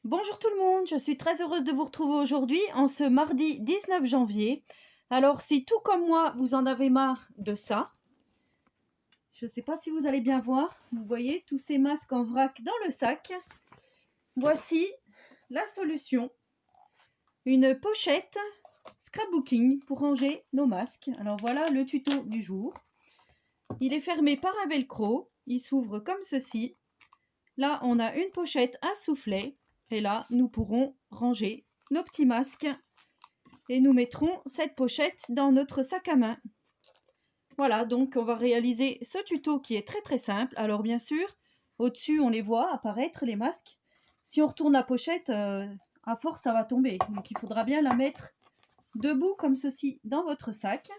Bonjour tout le monde, je suis très heureuse de vous retrouver aujourd'hui en ce mardi 19 janvier. Alors si tout comme moi vous en avez marre de ça, je ne sais pas si vous allez bien voir, vous voyez tous ces masques en vrac dans le sac. Voici la solution, une pochette scrapbooking pour ranger nos masques. Alors voilà le tuto du jour. Il est fermé par un velcro, il s'ouvre comme ceci. Là on a une pochette à soufflet. Et là, nous pourrons ranger nos petits masques et nous mettrons cette pochette dans notre sac à main. Voilà, donc on va réaliser ce tuto qui est très très simple. Alors bien sûr, au-dessus, on les voit apparaître, les masques. Si on retourne la pochette, à force, ça va tomber. Donc il faudra bien la mettre debout comme ceci dans votre sac.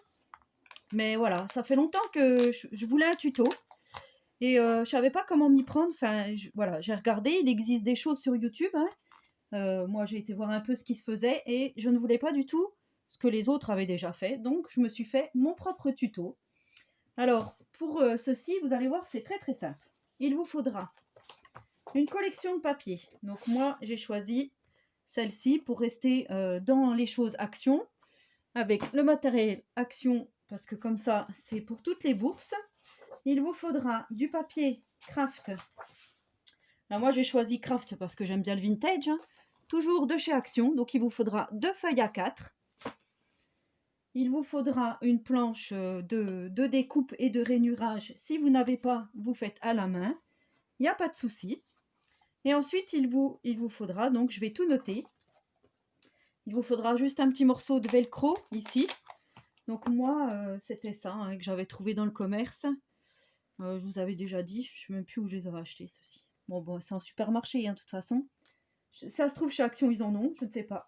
Mais voilà, ça fait longtemps que je voulais un tuto. Et je ne savais pas comment m'y prendre. Enfin, voilà, j'ai regardé, il existe des choses sur YouTube, hein. Moi, j'ai été voir un peu ce qui se faisait et je ne voulais pas du tout ce que les autres avaient déjà fait. Donc, je me suis fait mon propre tuto. Alors, pour ceci, vous allez voir, c'est très très simple. Il vous faudra une collection de papier. Donc, moi, j'ai choisi celle-ci pour rester dans les choses action, avec le matériel action, parce que comme ça, c'est pour toutes les bourses. Il vous faudra du papier craft. Alors, moi, j'ai choisi craft parce que j'aime bien le vintage, hein. Toujours de chez Action, donc il vous faudra 2 feuilles A4. Il vous faudra une planche de découpe et de rainurage. Si vous n'avez pas, vous faites à la main. Il n'y a pas de souci. Et ensuite, il vous faudra, donc je vais tout noter. Il vous faudra juste un petit morceau de velcro ici. Donc moi, c'était ça, hein, que j'avais trouvé dans le commerce. Je vous avais déjà dit, je ne sais même plus où je les avais achetés, ceux-ci. Bon, c'est en supermarché, hein, de toute façon. Ça se trouve chez Action, ils en ont, je ne sais pas.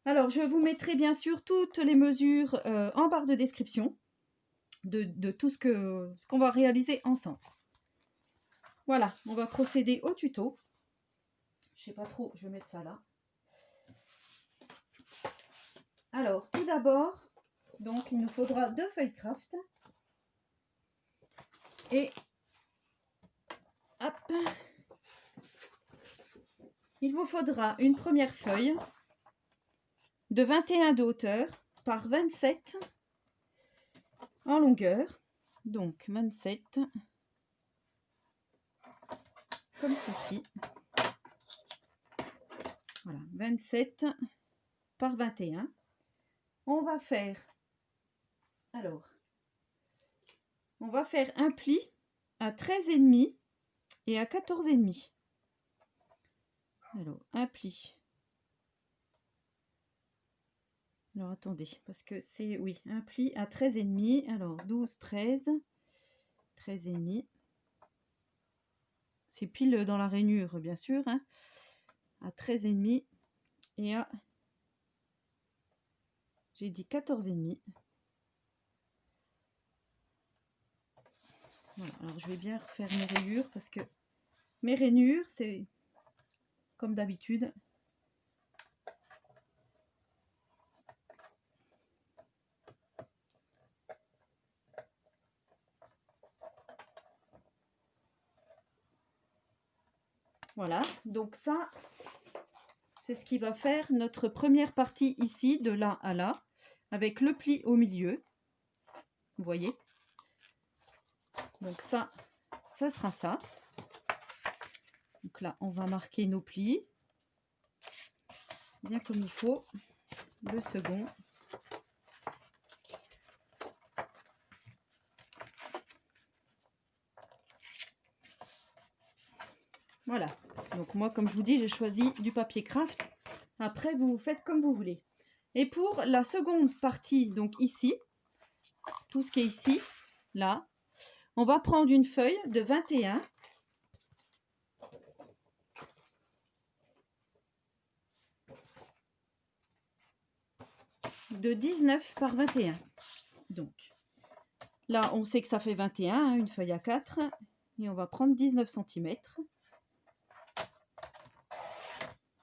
Alors, je vous mettrai bien sûr toutes les mesures en barre de description de tout ce qu'on va réaliser ensemble. Voilà, on va procéder au tuto. Je sais pas trop, je vais mettre ça là. Alors, tout d'abord, donc il nous faudra 2 feuilles craft. Et hop, il vous faudra une première feuille de 21 de hauteur par 27 en longueur. Donc 27 comme ceci. Voilà, 27 par 21. On va faire, alors, on va faire un pli à 13,5 et à 14,5. Alors, un pli. Alors, attendez, parce que c'est, oui, un pli à 13,5. Alors, 12, 13, 13,5. C'est pile dans la rainure, bien sûr, hein, à 13,5 et à, j'ai dit 14,5. Voilà, alors je vais bien refaire mes rayures parce que mes rainures, c'est comme d'habitude. Voilà, donc ça, c'est ce qui va faire notre première partie ici, de là à là, avec le pli au milieu. Vous voyez? Donc ça sera ça. Donc là, on va marquer nos plis, bien comme il faut. Le second. Voilà. Donc moi, comme je vous dis, j'ai choisi du papier craft. Après, vous faites comme vous voulez. Et pour la seconde partie, donc ici, tout ce qui est ici, là, on va prendre une feuille de 21. De 19 par 21. Donc, là, on sait que ça fait 21, hein, une feuille à 4. Et on va prendre 19 cm.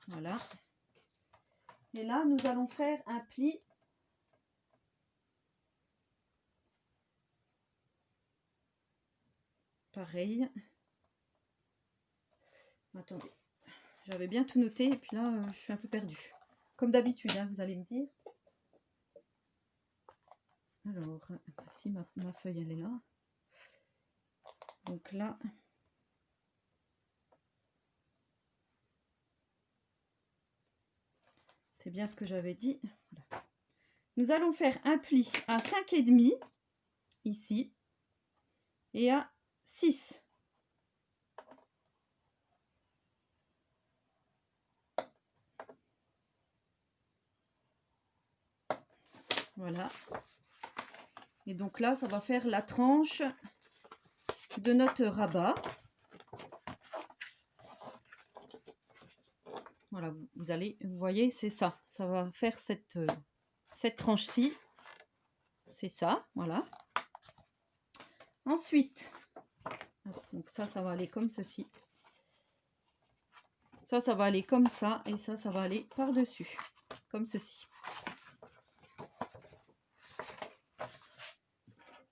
Voilà. Et là, nous allons faire un pli. Pareil. Attendez, J'avais bien tout noté et puis là, je suis un peu perdue. Comme d'habitude, hein, vous allez me dire. Alors, si ma feuille, elle est là. Donc là, c'est bien ce que j'avais dit. Voilà. Nous allons faire un pli à 5,5 ici et à 6. Voilà. Et donc là, ça va faire la tranche de notre rabat. Voilà, vous voyez, c'est ça. Ça va faire cette tranche-ci. C'est ça, voilà. Ensuite, donc ça va aller comme ceci. Ça va aller comme ça. Et ça va aller par-dessus, comme ceci.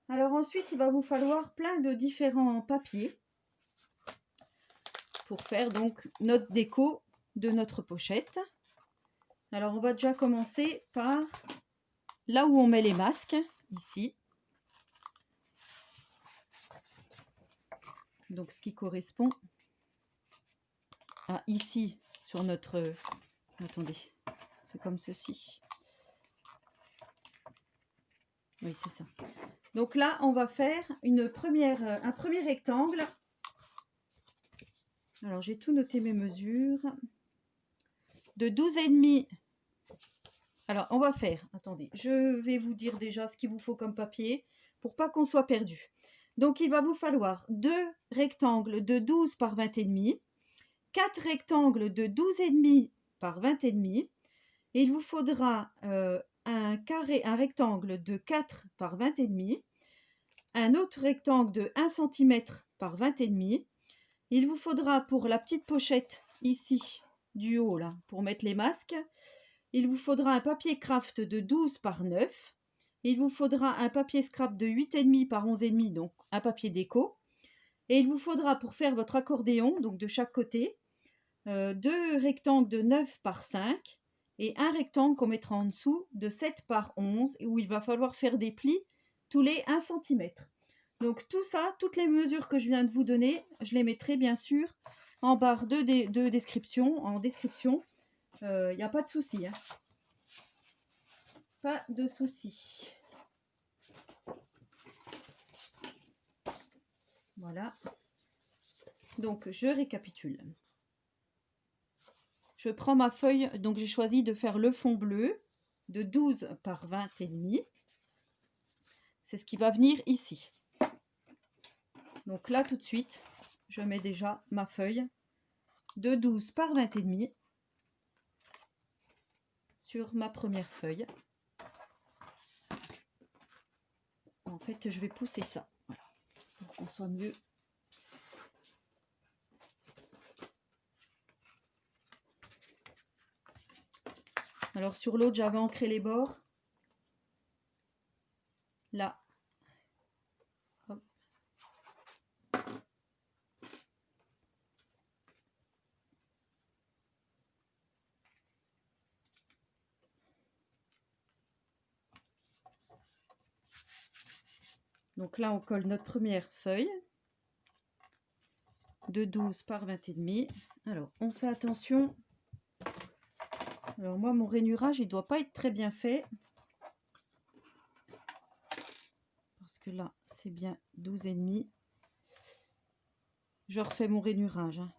Alors ensuite, il va vous falloir plein de différents papiers pour faire donc notre déco de notre pochette. Alors on va déjà commencer par là où on met les masques, ici. Donc ce qui correspond à ici sur notre... Attendez, c'est comme ceci. Oui, c'est ça. Donc là, on va faire un premier rectangle. Alors, j'ai tout noté mes mesures. De 12,5. Alors, on va faire... Attendez, je vais vous dire déjà ce qu'il vous faut comme papier pour pas qu'on soit perdu. Donc, il va vous falloir 2 rectangles de 12 par 20,5, 4 rectangles de 12,5 par 20,5. Et il vous faudra un rectangle de 4 par 20,5. Un autre rectangle de 1 cm par 20,5. Il vous faudra pour la petite pochette ici du haut là pour mettre les masques, il vous faudra un papier craft de 12 par 9. Il vous faudra un papier scrap de 8,5 par 11,5, donc un papier déco. Et il vous faudra pour faire votre accordéon, donc de chaque côté, 2 rectangles de 9 par 5 et un rectangle qu'on mettra en dessous de 7 par 11 où il va falloir faire des plis tous les 1 cm. Donc tout ça, toutes les mesures que je viens de vous donner, je les mettrai bien sûr en barre de description. En description, il n'y a pas de souci. Hein. Pas de souci. Voilà. Donc je récapitule. Je prends ma feuille, donc j'ai choisi de faire le fond bleu de 12 par 20,5. C'est ce qui va venir ici. Donc là, tout de suite, je mets déjà ma feuille de 12 par 20,5 sur ma première feuille. En fait, je vais pousser ça. Voilà. Pour qu'on soit mieux. Alors sur l'autre, j'avais ancré les bords. Là. Hop. Donc là, on colle notre première feuille de 12 par 20,5. Alors, on fait attention. Alors moi, mon rainurage, il ne doit pas être très bien fait. Parce que là, c'est bien 12,5. Je refais mon rainurage. Hein.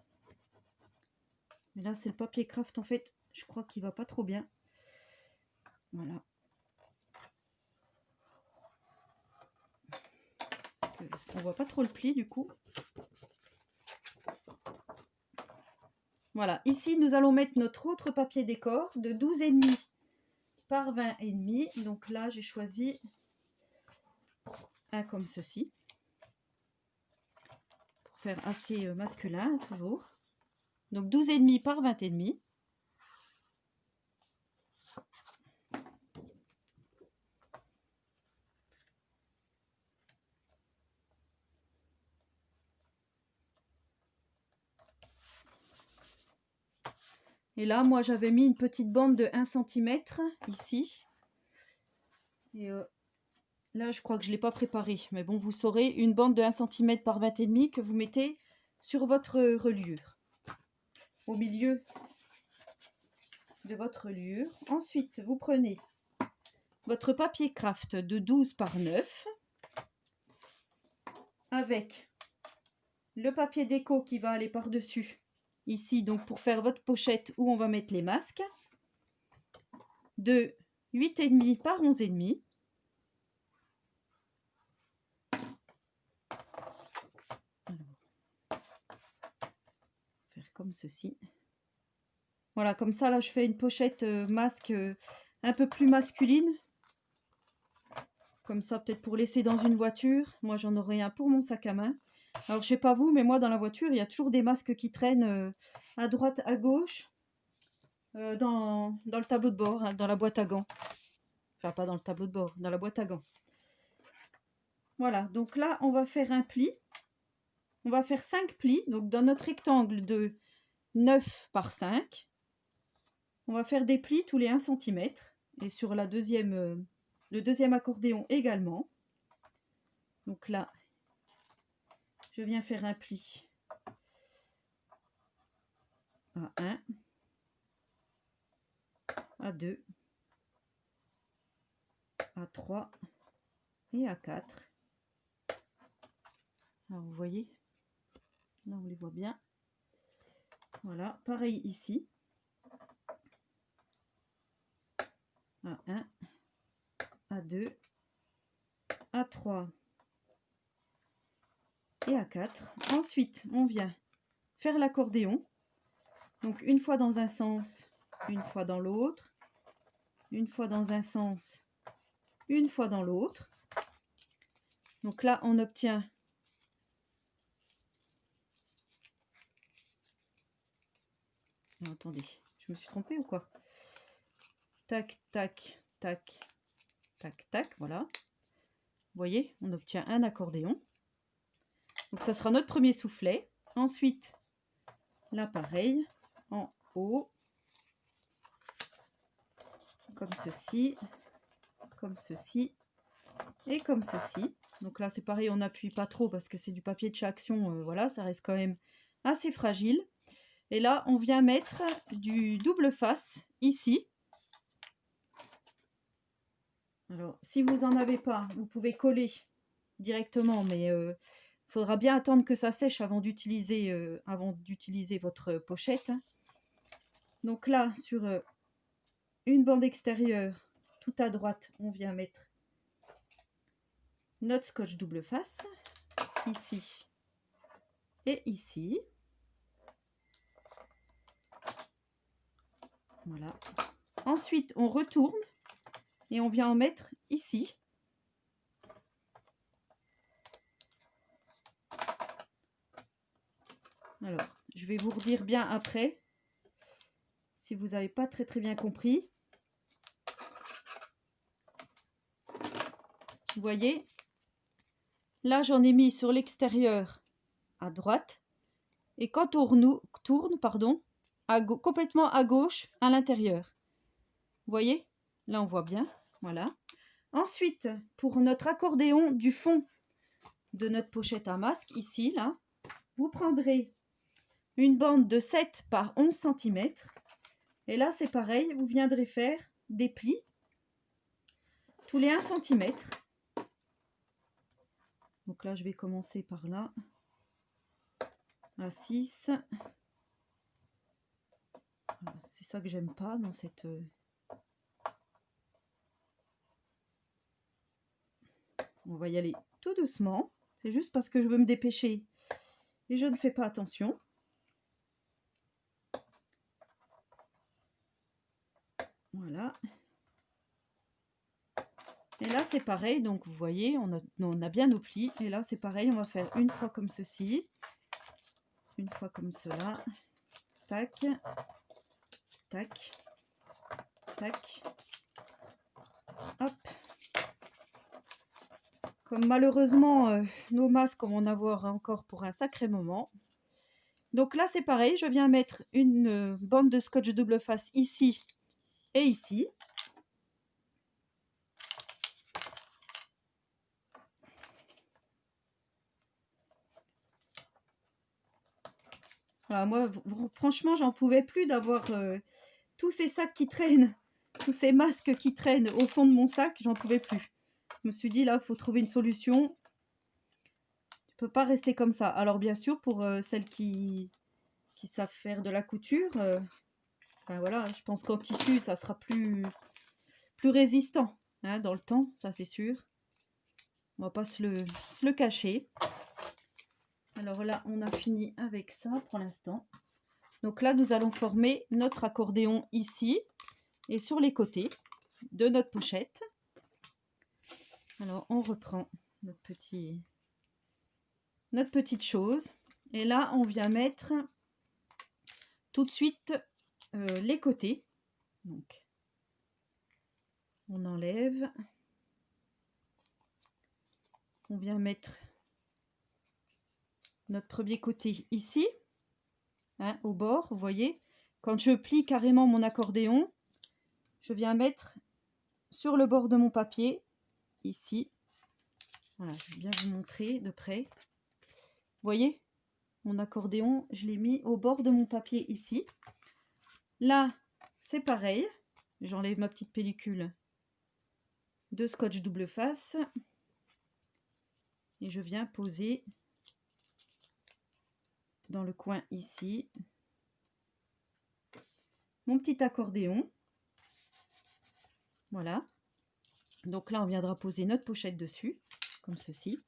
Mais là, c'est le papier craft, en fait. Je crois qu'il va pas trop bien. Voilà. On voit pas trop le pli, du coup. Voilà. Ici, nous allons mettre notre autre papier décor de 12,5 par 20,5. Donc là, j'ai choisi un comme ceci. Pour faire assez masculin, toujours. Donc 12,5 par 20,5. Et là, moi, j'avais mis une petite bande de 1 cm ici. Et là, je crois que je ne l'ai pas préparé. Mais bon, vous saurez, une bande de 1 cm par 20,5 que vous mettez sur votre reliure. Au milieu de votre reliure. Ensuite, vous prenez votre papier craft de 12 par 9 avec le papier déco qui va aller par-dessus ici, donc pour faire votre pochette où on va mettre les masques, de 8,5 par 11,5. Faire comme ceci. Voilà, comme ça, là, je fais une pochette masque un peu plus masculine. Comme ça, peut-être pour laisser dans une voiture. Moi, j'en aurai un pour mon sac à main. Alors, je sais pas vous, mais moi, dans la voiture, il y a toujours des masques qui traînent à droite, à gauche, dans le tableau de bord, hein, dans la boîte à gants. Enfin, pas dans le tableau de bord, dans la boîte à gants. Voilà, donc là, on va faire un pli. On va faire 5 plis. Donc, dans notre rectangle de 9 par 5, on va faire des plis tous les 1 cm. Et sur la le deuxième accordéon également. Donc là, je viens faire un pli à 1, à 2, à 3 et à 4. Alors vous voyez, là on les voit bien. Voilà, pareil ici. À 1, à 2, à 3 et à 4. Ensuite, on vient faire l'accordéon. Donc une fois dans un sens, une fois dans l'autre, une fois dans un sens, une fois dans l'autre. Donc là, on obtient non, attendez, je me suis trompée ou quoi? Tac, tac, tac, tac, tac, voilà. Vous voyez, on obtient un accordéon. Donc ça sera notre premier soufflet. Ensuite, là pareil, en haut, comme ceci et comme ceci. Donc là c'est pareil, on n'appuie pas trop parce que c'est du papier de chez Action, voilà, ça reste quand même assez fragile. Et là on vient mettre du double face ici. Alors si vous n'en avez pas, vous pouvez coller directement, mais il faudra bien attendre que ça sèche avant d'utiliser votre pochette. Donc là, sur une bande extérieure, tout à droite, on vient mettre notre scotch double face, ici et ici. Voilà. Ensuite, on retourne et on vient en mettre ici. Alors, je vais vous redire bien après, si vous n'avez pas très bien compris. Vous voyez, là j'en ai mis sur l'extérieur à droite, et quand on tourne, pardon, complètement à gauche à l'intérieur. Vous voyez, là on voit bien, voilà. Ensuite, pour notre accordéon du fond de notre pochette à masque, ici, là, vous prendrez une bande de 7 par 11 cm. Et là, c'est pareil, vous viendrez faire des plis tous les 1 cm. Donc là, je vais commencer par là, à 6. C'est ça que j'aime pas dans cette... On va y aller tout doucement. C'est juste parce que je veux me dépêcher et je ne fais pas attention. Voilà. Et là, c'est pareil. Donc, vous voyez, on a bien nos plis. Et là, c'est pareil. On va faire une fois comme ceci. Une fois comme cela. Tac. Tac. Tac. Hop. Comme malheureusement, nos masques, on va en avoir encore pour un sacré moment. Donc là, c'est pareil, je viens mettre une bande de scotch double face ici et ici. Voilà, moi, franchement, j'en pouvais plus d'avoir tous ces sacs qui traînent, tous ces masques qui traînent au fond de mon sac, j'en pouvais plus. Je me suis dit, là, il faut trouver une solution. Tu peux pas rester comme ça. Alors, bien sûr, pour celles qui savent faire de la couture, ben voilà, je pense qu'en tissu, ça sera plus résistant hein, dans le temps, ça c'est sûr. On va pas se le cacher. Alors là, on a fini avec ça pour l'instant. Donc là, nous allons former notre accordéon ici et sur les côtés de notre pochette. Alors, on reprend notre petite chose. Et là, on vient mettre tout de suite les côtés. Donc, on enlève. On vient mettre notre premier côté ici, hein, au bord, vous voyez. Quand je plie carrément mon accordéon, je viens mettre sur le bord de mon papier, ici. Voilà, je vais bien vous montrer de près. Vous voyez, mon accordéon, je l'ai mis au bord de mon papier ici. Là, c'est pareil. J'enlève ma petite pellicule de scotch double face. Et je viens poser dans le coin ici mon petit accordéon. Voilà. Donc là, on viendra poser notre pochette dessus, comme ceci.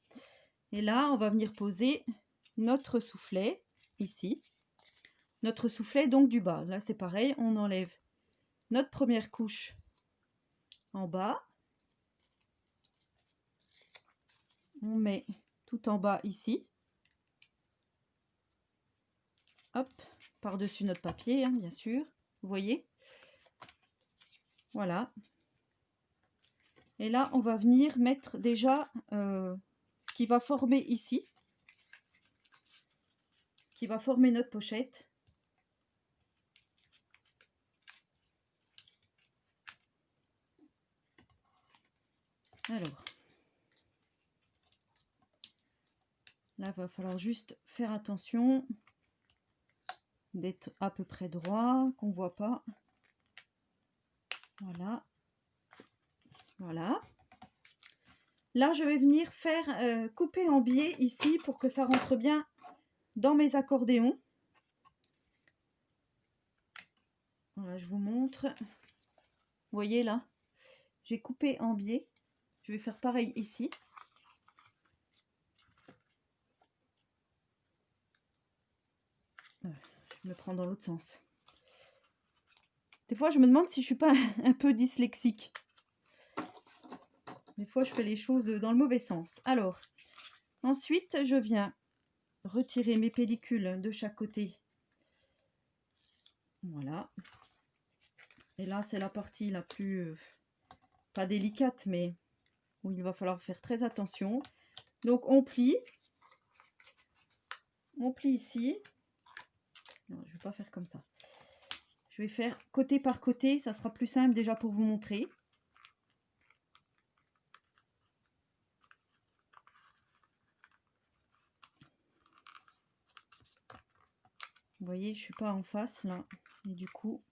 Et là, on va venir poser notre soufflet ici. Notre soufflet donc du bas. Là, c'est pareil, on enlève notre première couche en bas. On met tout en bas ici. Hop, par-dessus notre papier, hein, bien sûr. Vous voyez? Voilà. Et là, on va venir mettre déjà ce qui va former ici. Ce qui va former notre pochette. Alors, là, il va falloir juste faire attention d'être à peu près droit, qu'on ne voit pas. Voilà. Voilà. Là, je vais venir faire couper en biais ici pour que ça rentre bien dans mes accordéons. Voilà, je vous montre. Vous voyez là, j'ai coupé en biais. Je vais faire pareil ici. Je me prends dans l'autre sens. Des fois, je me demande si je suis pas un peu dyslexique. Des fois, je fais les choses dans le mauvais sens. Alors, ensuite, je viens retirer mes pellicules de chaque côté. Voilà. Et là, c'est la partie la plus, pas délicate, mais où il va falloir faire très attention. Donc, on plie. On plie ici. Non, je ne vais pas faire comme ça. Je vais faire côté par côté. Ça sera plus simple déjà pour vous montrer. Vous voyez, je suis pas en face là. Et du coup,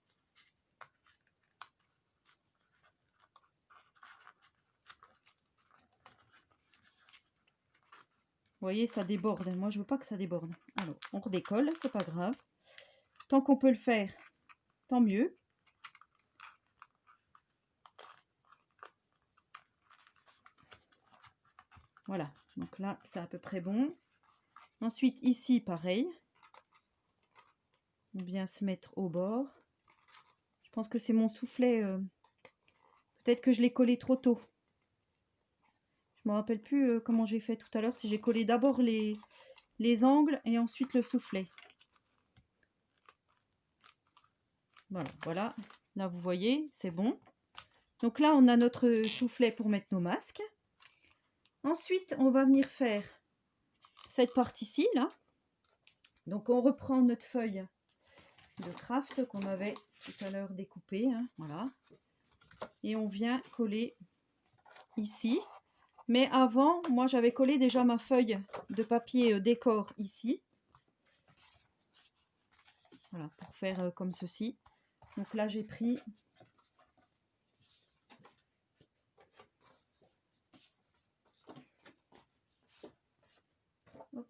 vous voyez, ça déborde. Moi, je veux pas que ça déborde. Alors, on redécolle, c'est pas grave. Tant qu'on peut le faire, tant mieux. Voilà, donc là, c'est à peu près bon. Ensuite, ici, pareil. On vient se mettre au bord. Je pense que c'est mon soufflet. Peut-être que je l'ai collé trop tôt. Je me rappelle plus comment j'ai fait tout à l'heure. Si j'ai collé d'abord les angles et ensuite le soufflet. Voilà, voilà. Là, vous voyez, c'est bon. Donc là, on a notre soufflet pour mettre nos masques. Ensuite, on va venir faire cette partie-ci, là. Donc on reprend notre feuille de craft qu'on avait tout à l'heure découpée, hein, voilà. Et on vient coller ici. Mais avant, moi j'avais collé déjà ma feuille de papier décor ici. Voilà, pour faire comme ceci. Donc là j'ai pris hop.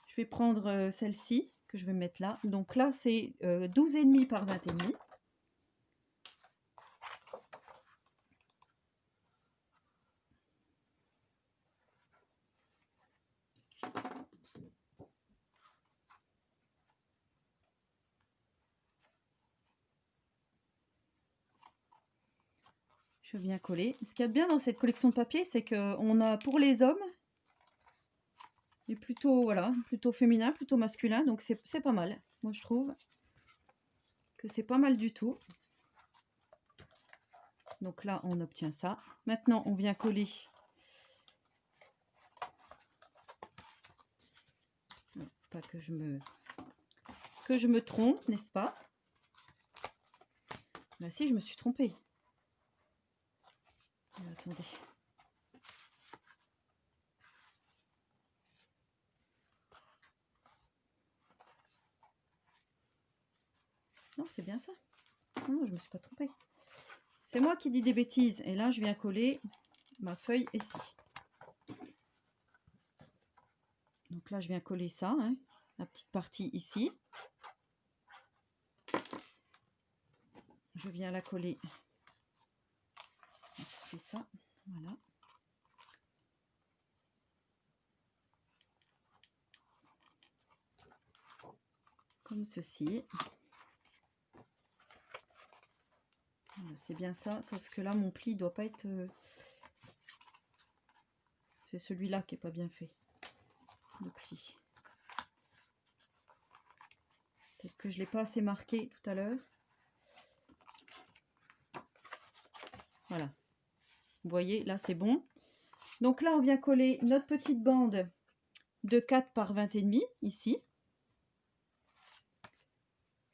Je vais prendre celle-ci que je vais mettre là. Donc là c'est 12,5 par 20,5. Je viens coller. Ce qu'il y a de bien dans cette collection de papier, c'est qu'on a pour les hommes, et plutôt, voilà, plutôt féminin, plutôt masculin, donc c'est pas mal. Moi je trouve que c'est pas mal du tout. Donc là on obtient ça. Maintenant on vient coller. Non, faut pas que je me trompe, n'est-ce pas? Là si, je me suis trompée. Attendez. Non, c'est bien ça. Non, je me suis pas trompée. C'est moi qui dis des bêtises. Et là, je viens coller ma feuille ici. Donc là, je viens coller ça, hein, la petite partie ici. Je viens la coller. C'est ça, voilà. Comme ceci. Voilà, c'est bien ça, sauf que là, mon pli doit pas être... C'est celui-là qui est pas bien fait, le pli. Peut-être que je l'ai pas assez marqué tout à l'heure. Voilà. Vous voyez, là, c'est bon. Donc là, on vient coller notre petite bande de 4 par 20,5 ici.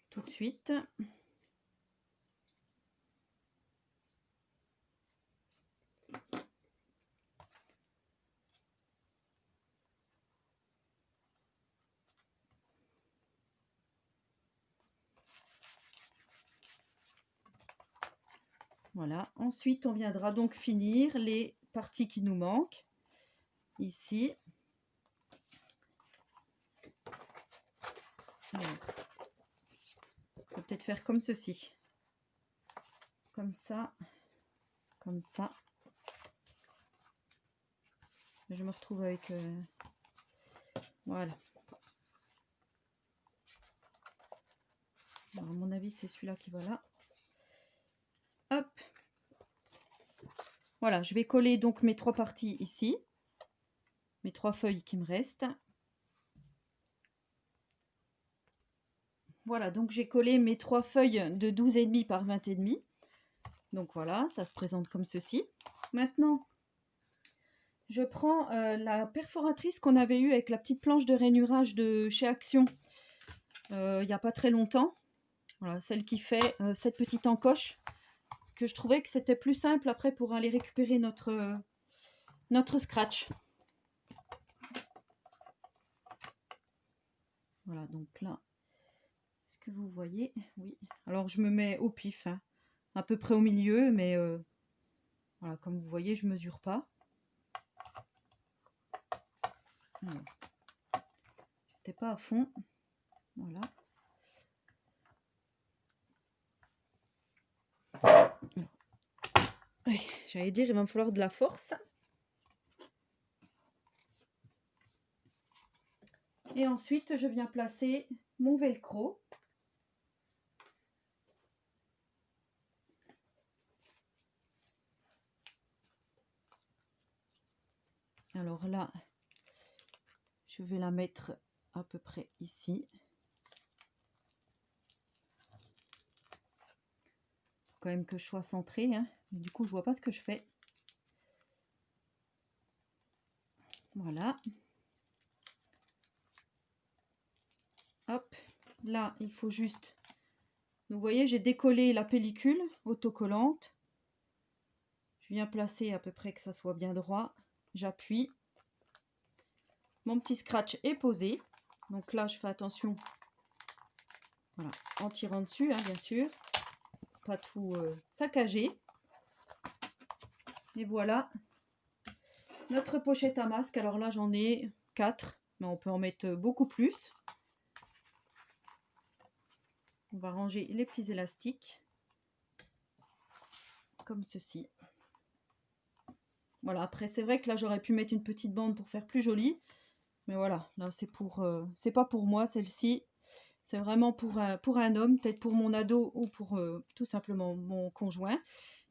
Tout de suite. Voilà. Ensuite, on viendra donc finir les parties qui nous manquent. Ici. Alors, on peut peut-être faire comme ceci. Comme ça. Comme ça. Je me retrouve avec... Voilà. Alors, à mon avis, c'est celui-là qui va là. Hop. Voilà, je vais coller donc mes 3 parties ici. Mes 3 feuilles qui me restent. Voilà, donc j'ai collé mes 3 feuilles de 12,5 par 20,5. Donc voilà, ça se présente comme ceci. Maintenant, je prends la perforatrice qu'on avait eue avec la petite planche de rainurage de chez Action il n'y a pas très longtemps. Voilà, celle qui fait cette petite encoche. Parce que je trouvais que c'était plus simple après pour aller récupérer notre scratch. Voilà, donc là, est-ce que vous voyez? Oui. Alors je me mets au pif, hein, à peu près au milieu, mais voilà, comme vous voyez, je mesure pas. J'étais pas à fond. Voilà. J'allais dire, il va me falloir de la force. Et ensuite, je viens placer mon velcro. Alors là, je vais la mettre à peu près ici. Faut quand même que je sois centrée, hein. Du coup, je vois pas ce que je fais. Voilà. Là, il faut juste... Vous voyez, j'ai décollé la pellicule autocollante. Je viens placer à peu près que ça soit bien droit. J'appuie. Mon petit scratch est posé. Donc là, je fais attention. Voilà, en tirant dessus, hein, bien sûr. Pas tout saccager. Et voilà. Notre pochette à masque. Alors là, j'en ai 4. Mais on peut en mettre beaucoup plus. On va ranger les petits élastiques. Comme ceci. Voilà, après c'est vrai que là j'aurais pu mettre une petite bande pour faire plus joli. Mais voilà, là c'est pour c'est pas pour moi celle-ci. C'est vraiment pour un homme, peut-être pour mon ado ou pour tout simplement mon conjoint.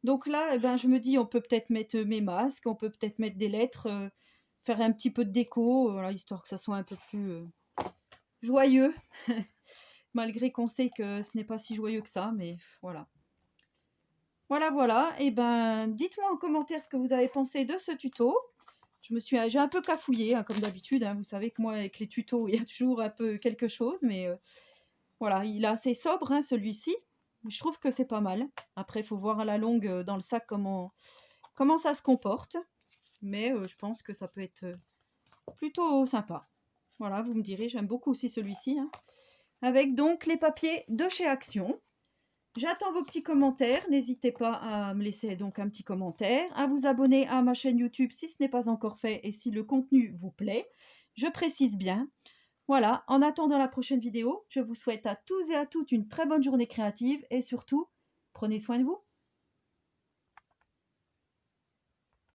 Donc là, eh ben, je me dis on peut peut-être mettre mes masques, on peut peut-être mettre des lettres, faire un petit peu de déco, voilà, histoire que ça soit un peu plus joyeux. Malgré qu'on sait que ce n'est pas si joyeux que ça, mais voilà. Voilà, et ben dites-moi en commentaire ce que vous avez pensé de ce tuto. J'ai un peu cafouillé, hein, comme d'habitude, hein. Vous savez que moi avec les tutos, il y a toujours un peu quelque chose, mais voilà, il est assez sobre, hein, celui-ci. Je trouve que c'est pas mal. Après, il faut voir à la longue dans le sac comment ça se comporte. Mais je pense que ça peut être plutôt sympa. Voilà, vous me direz, j'aime beaucoup aussi celui-ci, hein. Avec donc les papiers de chez Action. J'attends vos petits commentaires, n'hésitez pas à me laisser donc un petit commentaire, à vous abonner à ma chaîne YouTube si ce n'est pas encore fait et si le contenu vous plaît. Je précise bien. Voilà, en attendant la prochaine vidéo, je vous souhaite à tous et à toutes une très bonne journée créative et surtout, prenez soin de vous.